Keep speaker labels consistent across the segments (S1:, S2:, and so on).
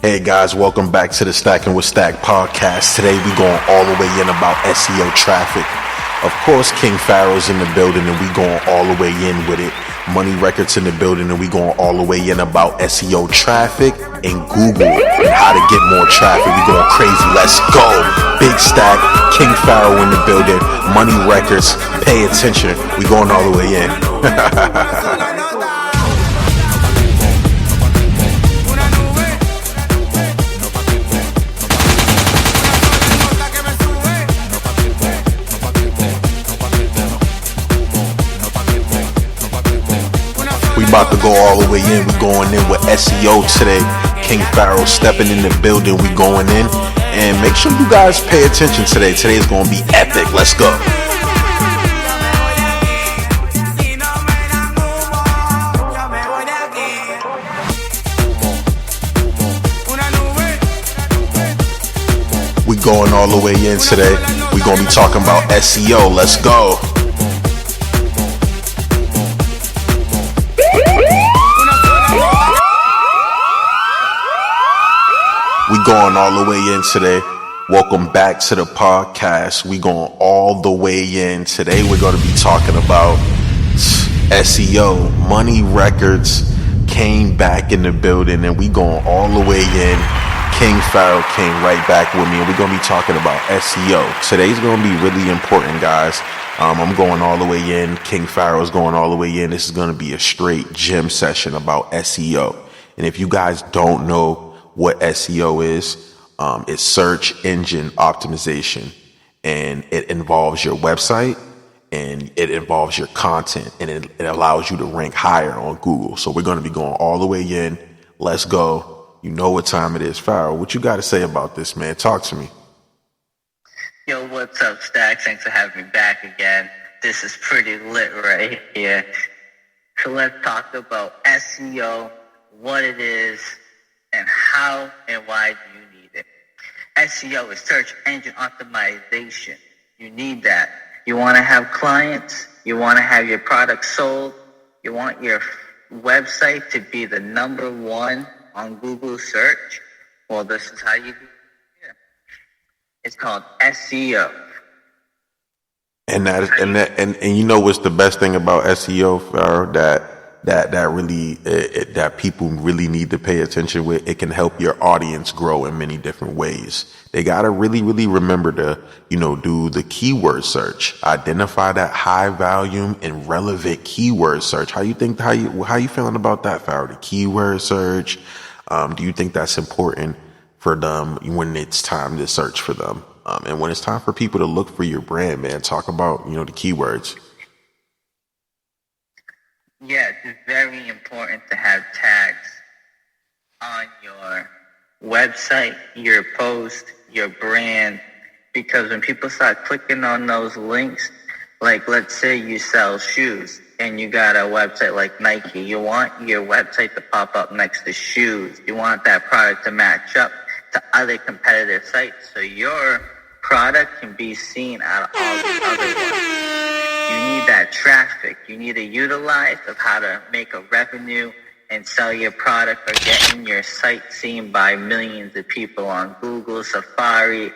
S1: Hey guys, welcome back to the Stackin with Stack podcast. Today we going all the way in about SEO traffic. Of course, King Pharaoh's in the building and we going all the way in with it. Money Records in the building and we going all the way in about SEO traffic and Google and how to get more traffic. We going crazy. Let's go. Big Stack, King Pharaoh in the building, Money Records. Pay attention. We going all the way in. About to go all the way in. We going in with SEO today. King Pharaoh stepping in the building. We going in, and make sure you guys pay attention today. Today is going to be epic. Let's go. We going all the way in today. We going to be talking about SEO. Let's go. We going all the way in today. Welcome back to the podcast. We going all the way in today. We're going to be talking about SEO. Money Records came back in the building and we going all the way in. King Pharaoh came right back with me and we're going to be talking about SEO. Today's going to be really important, guys. I'm going all the way in. King Pharaoh's going all the way in. This is going to be a straight gym session about SEO. And if you guys don't know what SEO is, it's search engine optimization, and it involves your website and it involves your content, and it allows you to rank higher on Google. So we're going to be going all the way in. Let's go. You know what time it is. Pharaoh, what you got to say about this, man? Talk to me.
S2: Yo, what's up, Stack? Thanks for having me back again. This is pretty lit right here. So let's talk about SEO, what it is, and how and why do you need it. SEO is search engine optimization. You need that. You want to have clients. You want to have your product sold. You want your website to be the number one on Google search. Well, this is how you do it. It's called SEO.
S1: And you know what's the best thing about SEO, Pharaoh, that people really need to pay attention with? It can help your audience grow in many different ways. They gotta really remember to, do the keyword search, identify that high volume and relevant keyword search. How you feeling about that, Pharaoh? The keyword search. Do you think that's important for them when it's time to search for them? And when it's time for people to look for your brand, man, talk about, the keywords.
S2: Yeah, it's very important to have tags on your website, your post, your brand, because when people start clicking on those links, like let's say you sell shoes and you got a website like Nike, you want your website to pop up next to shoes. You want that product to match up to other competitive sites so your product can be seen out of all the other ones. You need that traffic. You need to utilize of how to make a revenue and sell your product or getting your site seen by millions of people on Google, Safari,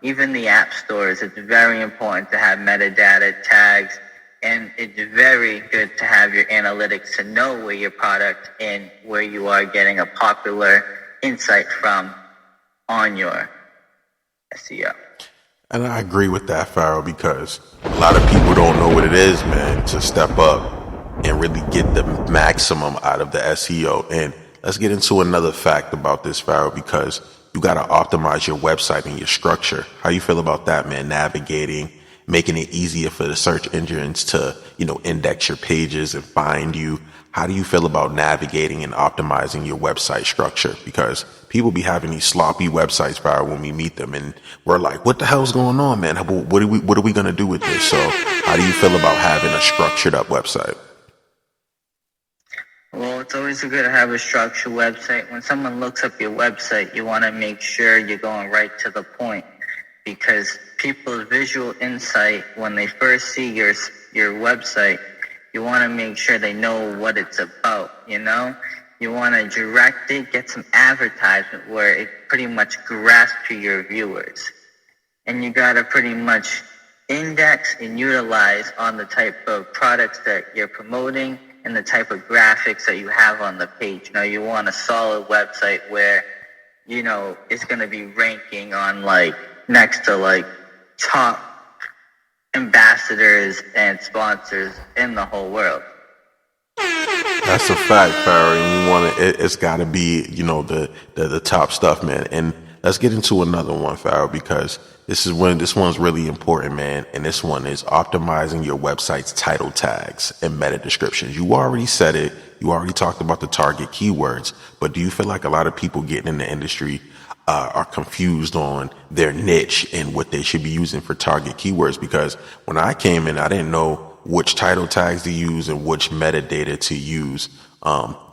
S2: even the app stores. It's very important to have metadata tags, and it's very good to have your analytics to know where your product and where you are getting a popular insight from on your SEO.
S1: And I agree with that, Pharaoh, because a lot of people don't know what it is, man, to step up and really get the maximum out of the SEO. And let's get into another fact about this, Pharaoh, because you got to optimize your website and your structure. How you feel about that, man? Navigating, making it easier for the search engines to, index your pages and find you. How do you feel about navigating and optimizing your website structure? Because people be having these sloppy websites, Pharaoh, when we meet them, and we're like, what the hell's going on, man? What are we going to do with this? So how do you feel about having a structured up website?
S2: Well, it's always good to have a structured website. When someone looks up your website, you want to make sure you're going right to the point, because people's visual insight, when they first see your website, you want to make sure they know what it's about, You want to direct it, get some advertisement where it pretty much grasps to your viewers. And you got to pretty much index and utilize on the type of products that you're promoting and the type of graphics that you have on the page. You know, you want a solid website where, you know, it's going to be ranking on like next to like top ambassadors and sponsors in the whole world.
S1: That's a fact, Pharoah. And you want to, it's got to be, you know, the top stuff, man. And let's get into another one, Pharoah, because this one's really important, man. And this one is optimizing your website's title tags and meta descriptions. You already said it. You already talked about the target keywords, but do you feel like a lot of people getting in the industry are confused on their niche and what they should be using for target keywords? Because when I came in, I didn't know which title tags to use and which metadata to use.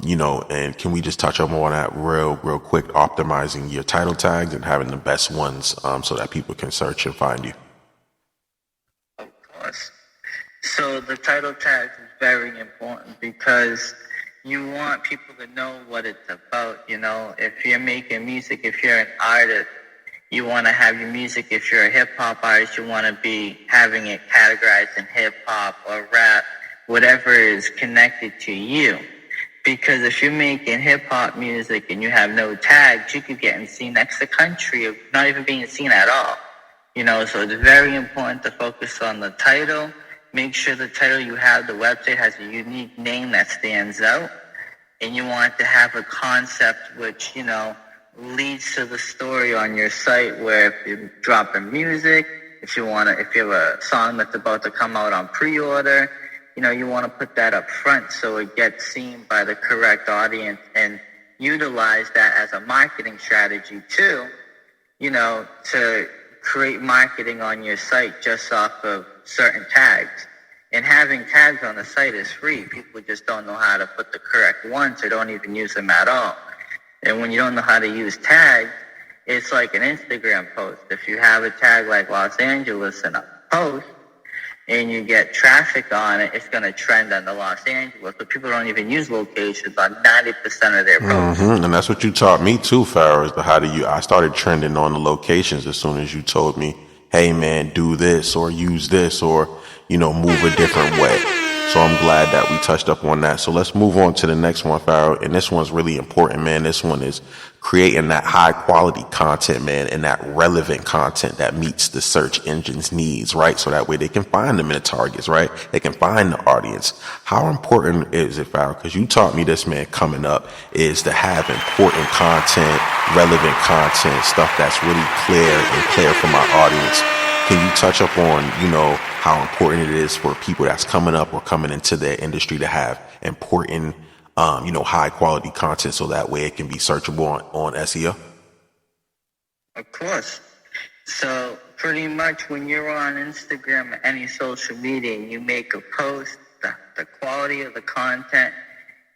S1: You know, and can we just touch up on that real quick, optimizing your title tags and having the best ones, so that people can search and find you?
S2: Of course. So the title tags is very important because you want people to know what it's about. You know, if you're making music, if you're an artist, you want to have your music. If you're a hip-hop artist, you want to be having it categorized in hip-hop or rap, whatever is connected to you. Because if you're making hip-hop music and you have no tags, you could get seen next to country or not even being seen at all. You know, so it's very important to focus on the title. Make sure the title you have, the website, has a unique name that stands out. And you want to have a concept which, you know, leads to the story on your site, where if you're dropping music, if you have a song that's about to come out on pre-order, you know, you want to put that up front so it gets seen by the correct audience, and utilize that as a marketing strategy too, you know, to create marketing on your site just off of certain tags. And having tags on the site is free. People just don't know how to put the correct ones or don't even use them at all. And when you don't know how to use tags, it's like an Instagram post. If you have a tag like Los Angeles in a post and you get traffic on it, it's going to trend on the Los Angeles. But people don't even use locations on 90% of their posts.
S1: And that's what you taught me too, Pharoah, is I started trending on the locations as soon as you told me, hey man, do this or use this or, you know, move a different way. So I'm glad that we touched up on that. So let's move on to the next one, Pharoah. And this one's really important, man. This one is creating that high quality content, man, and that relevant content that meets the search engine's needs, right? So that way they can find them in the targets, right? They can find the audience. How important is it, Pharoah? Because you taught me this, man, coming up, is to have important content, relevant content, stuff that's really clear for my audience. Can you touch up on, you know, how important it is for people that's coming up or coming into their industry to have important, you know, high quality content so that way it can be searchable on SEO?
S2: Of course. So pretty much when you're on Instagram or any social media and you make a post, the quality of the content,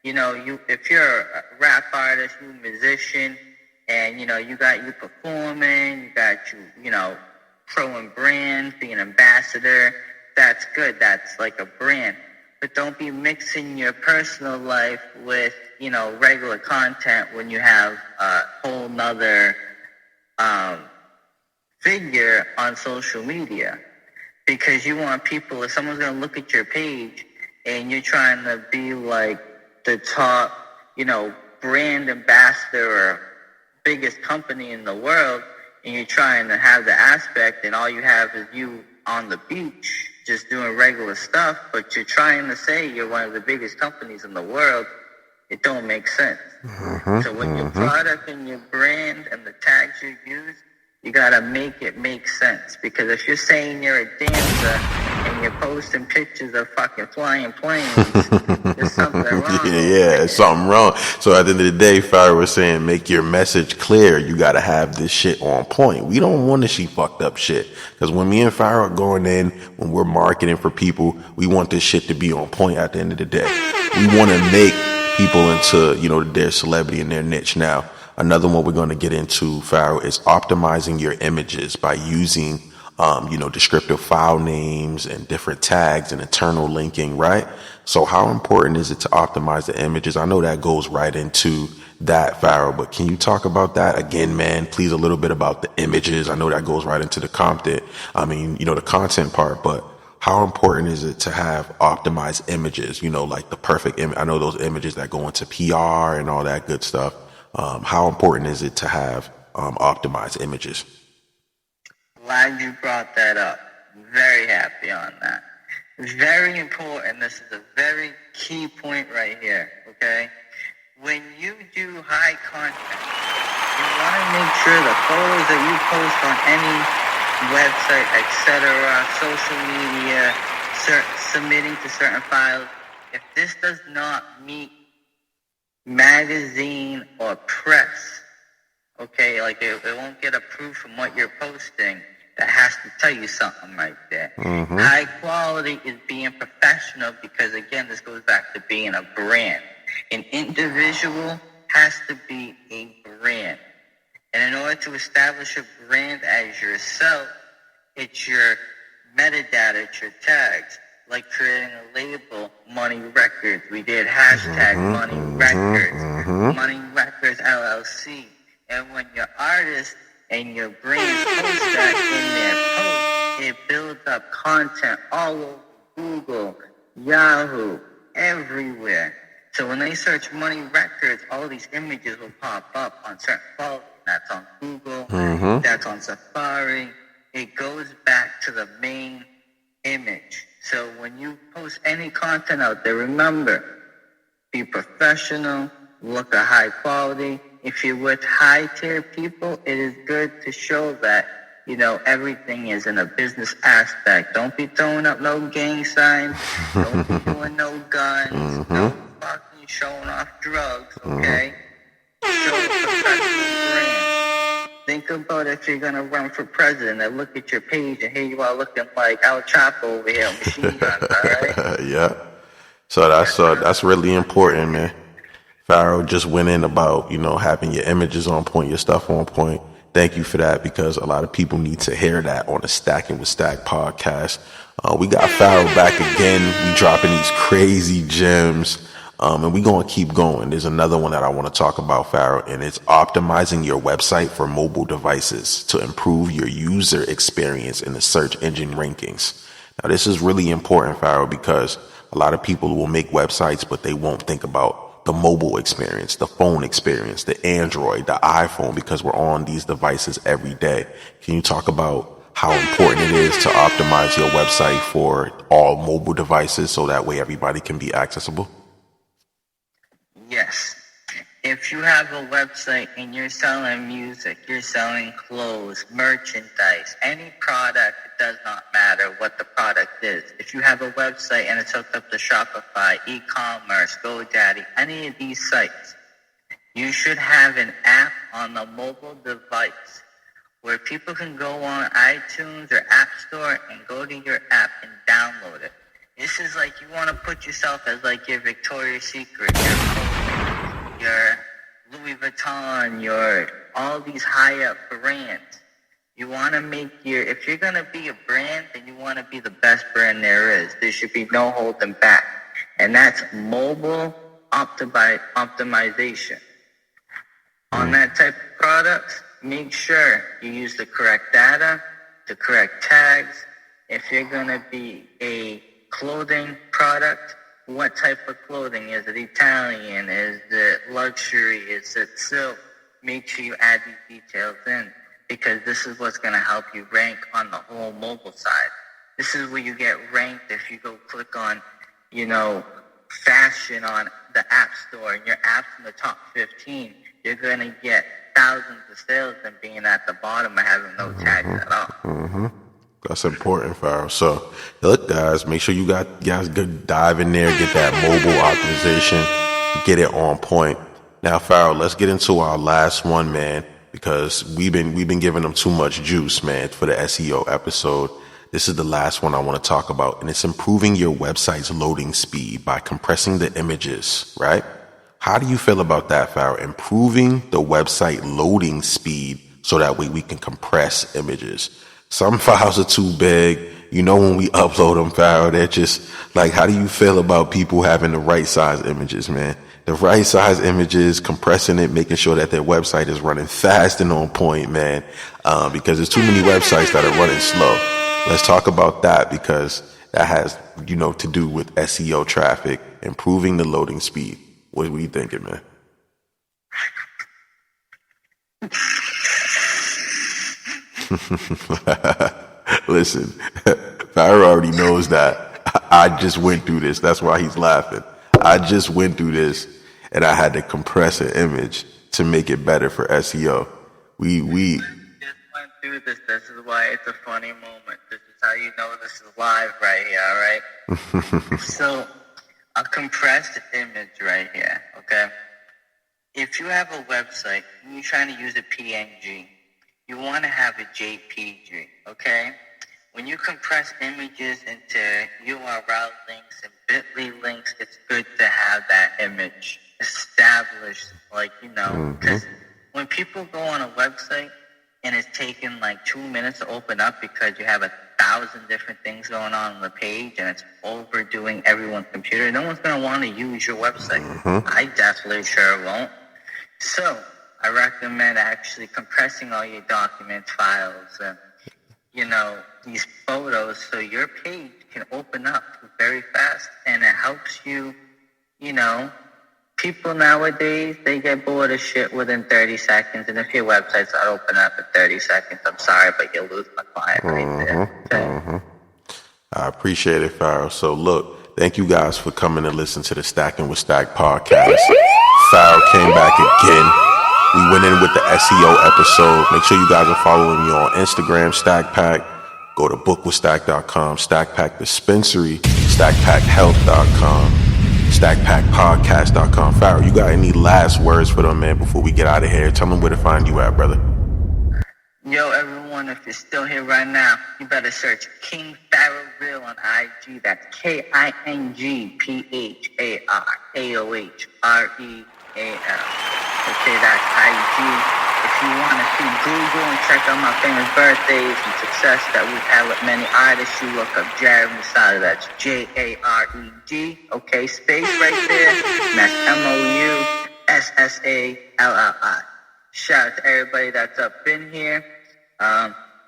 S2: you know, if you're a rap artist, you're a musician, and, you know, you performing, you got you know, growing brand, being an ambassador, that's good. That's like a brand. But don't be mixing your personal life with, you know, regular content when you have a whole nother figure on social media. Because you want people, if someone's going to look at your page and you're trying to be like the top, you know, brand ambassador or biggest company in the world, and you're trying to have the aspect and all you have is you on the beach just doing regular stuff, but you're trying to say you're one of the biggest companies in the world, it don't make sense. So with your product and your brand and the tags you use, you gotta make it make sense. Because if you're saying you're a dancer and you're posting pictures of fucking flying planes, there's something wrong.
S1: Yeah, something wrong. So at the end of the day, Pharoah was saying, make your message clear. You gotta have this shit on point. We don't want to see fucked up shit. Because when me and Pharoah are going in, when we're marketing for people, we want this shit to be on point at the end of the day. We want to make people into, you know, their celebrity and their niche. Now, another one we're going to get into, Pharoah, is optimizing your images by using, you know, descriptive file names and different tags and internal linking, right? So how important is it to optimize the images? I know that goes right into that, Pharoah, but can you talk about that again, man? Please, a little bit about the images. I know that goes right into the content. The content part, but how important is it to have optimized images? Like the perfect image. I know those images that go into PR and all that good stuff. How important is it to have optimized images?
S2: Glad you brought that up. Very happy on that. Very important. This is a very key point right here, okay? When you do high content, you want to make sure the photos that you post on any website, etc., social media, submitting to certain files, if this does not meet magazine or press, okay, like it won't get approved from what you're posting, that has to tell you something right there. Mm-hmm. High quality is being professional because, again, this goes back to being a brand. An individual has to be a brand. And in order to establish a brand as yourself, it's your metadata, it's your tags. Like creating a label, Money Records. We did hashtag Money Records, Money Records LLC. And when your artist and your brand post that in their post, it builds up content all over Google, Yahoo, everywhere. So when they search Money Records, all these images will pop up on certain folders. That's on Google, that's on Safari. It goes back to the main image. So when you post any content out there, remember, be professional, look at high quality. If you're with high tier people, it is good to show that, everything is in a business aspect. Don't be throwing up no gang signs. Don't be doing no guns. No fucking showing off drugs, okay? Show a professional brand. Think about if you're going to run for president and look at your page and here you are looking like Al Chapo over here, machine guns, all right?
S1: Yeah. So that's really important, man. Pharoah just went in about, having your images on point, your stuff on point. Thank you for that, because a lot of people need to hear that on the Stackin with Stack podcast. We got Pharoah back again. We dropping these crazy gems. And we're going to keep going. There's another one that I want to talk about, Pharoah, and it's optimizing your website for mobile devices to improve your user experience in the search engine rankings. Now, this is really important, Pharoah, because a lot of people will make websites, but they won't think about the mobile experience, the phone experience, the Android, the iPhone, because we're on these devices every day. Can you talk about how important it is to optimize your website for all mobile devices so that way everybody can be accessible?
S2: Yes. If you have a website and you're selling music, you're selling clothes, merchandise, any product, it does not matter what the product is. If you have a website and it's hooked up to Shopify, e-commerce, GoDaddy, any of these sites, you should have an app on the mobile device where people can go on iTunes or App Store and go to your app and download it. This is like you want to put yourself as like your Victoria's Secret, your Louis Vuitton, your all these high-up brands. You want to make if you're going to be a brand, then you want to be the best brand there is. There should be no holding back. And that's mobile optimization. On that type of products, make sure you use the correct data, the correct tags. If you're going to be a clothing product, what type of clothing? Is it Italian? Is it luxury? Is it silk? Make sure you add these details in, because this is what's going to help you rank on the whole mobile side. This is where you get ranked if you go click on, fashion on the App Store and your app's in the top 15. You're going to get thousands of sales than being at the bottom and having no tags at all.
S1: That's important, Pharoah. So, look, guys, make sure you guys dive in there, get that mobile optimization, get it on point. Now, Pharoah, let's get into our last one, man, because we've been giving them too much juice, man, for the SEO episode. This is the last one I want to talk about, and it's improving your website's loading speed by compressing the images, right? How do you feel about that, Pharoah? Improving the website loading speed so that way we can compress images. Some files are too big, you know, when we upload them, Pharaoh, they're just like, how do you feel about people having the right size images, man? The right size images, compressing it, making sure that their website is running fast and on point, man. Because there's too many websites that are running slow. Let's talk about that, because that has, you know, to do with SEO traffic, improving the loading speed. What are you thinking, man? Listen, Pharoah already knows that. I just went through this. That's why he's laughing. I just went through this, and I had to compress an image to make it better for SEO. We just
S2: went through this. This is why it's a funny moment. This is how you know this is live right here, all right? So, a compressed image right here, okay? If you have a website and you're trying to use a PNG, you want to have a JPG, okay? When you compress images into URL links and bit.ly links, it's good to have that image established, like, you know, because when people go on a website and it's taking like 2 minutes to open up because you have 1,000 different things going on the page and it's overdoing everyone's computer, no one's going to want to use your website. I definitely sure won't. So I recommend actually compressing all your documents, files, and, you know, these photos so your page can open up very fast, and it helps you, you know, people nowadays, they get bored of shit within 30 seconds, and if your website's not open up in 30 seconds, I'm sorry, but you'll lose my client right there. Okay?
S1: I appreciate it, Pharoah. So look, thank you guys for coming to listen to the Stackin with Stack podcast. Pharoah came back again. We went in with the SEO episode. Make sure you guys are following me on Instagram, StackPack. Go to bookwithstack.com, StackPack Dispensary, StackPackHealth.com, StackPackPodcast.com. Pharoah, you got any last words for them, man, before we get out of here? Tell them where to find you at, brother.
S2: Yo, everyone, if you're still here right now, you better search King Pharaoh Real on IG. That's KINGPHARAOHREAL. Okay, that's IG. If you want to see Google and check out my famous birthdays and success that we've had with many artists, you look up Jared Masada. That's JARED. Okay, space right there. And that's MOUSSALLI. Shout out to everybody that's up in here.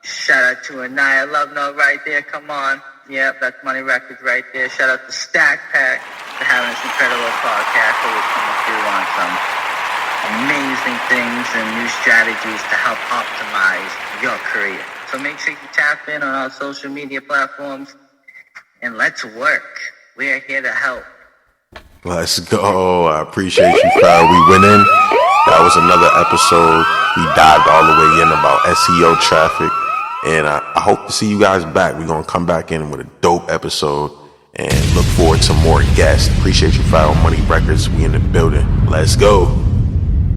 S2: Shout out to Anaya Love Note right there. Come on. Yep, that's Money Records right there. Shout out to StackPack for having this incredible podcast. Always coming through on some amazing things and new strategies to help optimize your career. So make sure you tap in on our social media platforms and let's work. We are here to help.
S1: Let's go. I appreciate you, Pharoah. We went in. That was another episode. We dived all the way in about SEO traffic. And I hope to see you guys back. We're going to come back in with a dope episode and look forward to more guests. Appreciate you, Pharoah. Money Records. We in the building. Let's go.